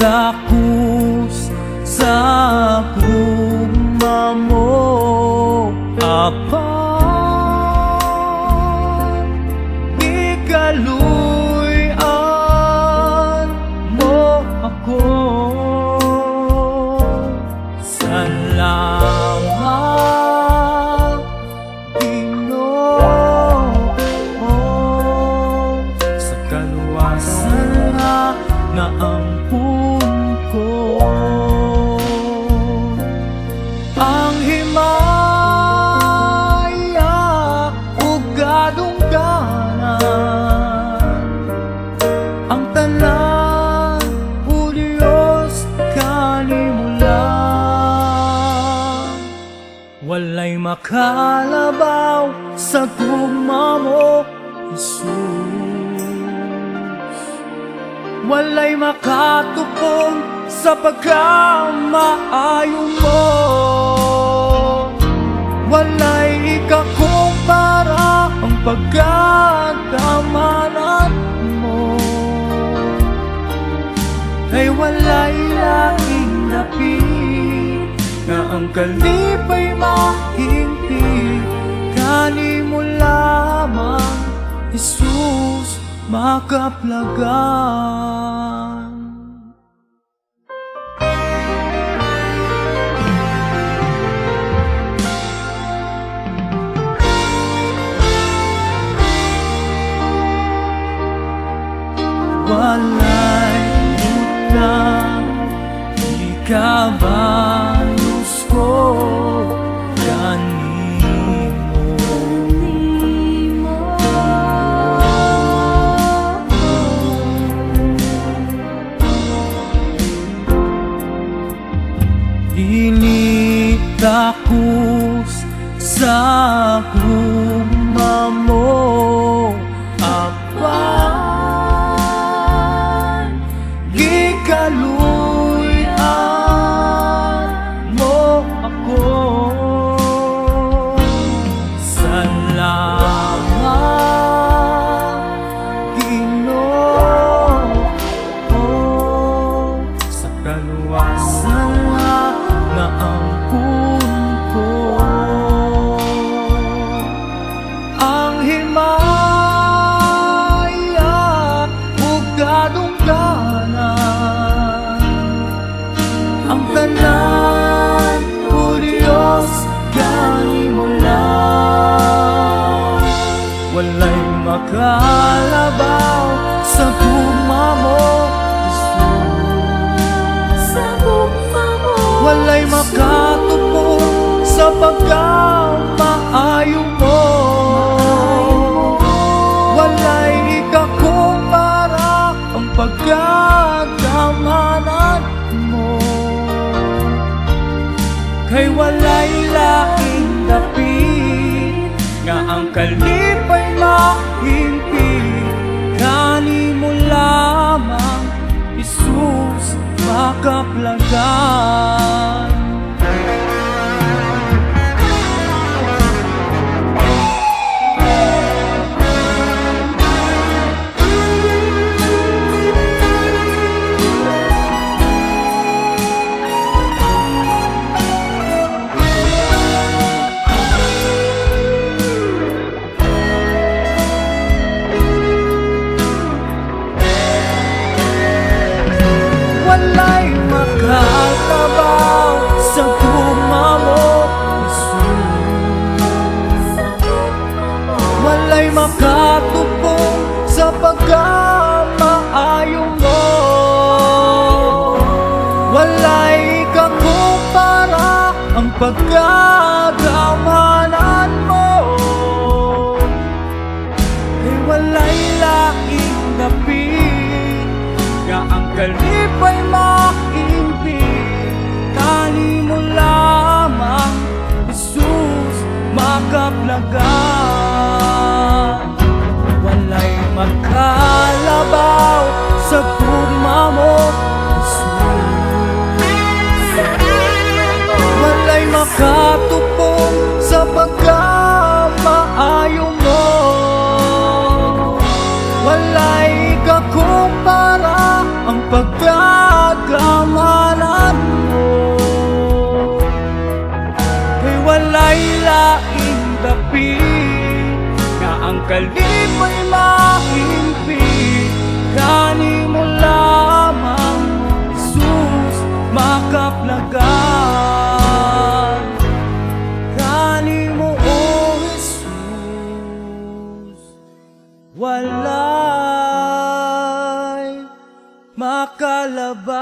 Initakos sa gugma mo, apan ikaluyan mo ako. Salamat, Ginoo, sa kaluwasan na ampun ko. Ang himaya ug kadungganan, ang tanan o Diyos kanimulan. Walay makalabaw sa gugma mo, Jesus. Walay makatupong sa pagkamaayo mo. Walay ikakumpara ang pagkakamanan mo. Ay walay laing dapit na ang kalipay mahimpi. Kani mo lamang, Jesus, makaplagan. Walay utang, ikabalos ko initakos sa gugma mo, apan gikaluyan mo ako. Salamat, Ginoo, sa kaluwasan na ampun ko. Ang himaya ug kadungganan, ang tanan o Diyos kanimulan. Walay makalabaw sa gugma mo, walay makatupong sa pagkamaayo mo. Walay ikakumpara ang pagkakamanan mo. Kay walay laing dapit nga ang kalipay mahimpi. Kani mo lamang, Jesus, makaplagan. Walay makatabaw sa gugma mo, Jesus. Walay makatupong sa pagkamaayo mo. Walay ikakumpara ang pagkakamanan mo. Ay walay laing dapit nga ang kalipay mahimpi. Kani mo lamang, Jesus, makaplagan. Walay makalabaw sa gugma mo, Jesus. Walay walay laing dapi, nga ang kalipay mahimpi, kanimo lamang Jesus makaplagan, kanimo o Jesus walay makalaban.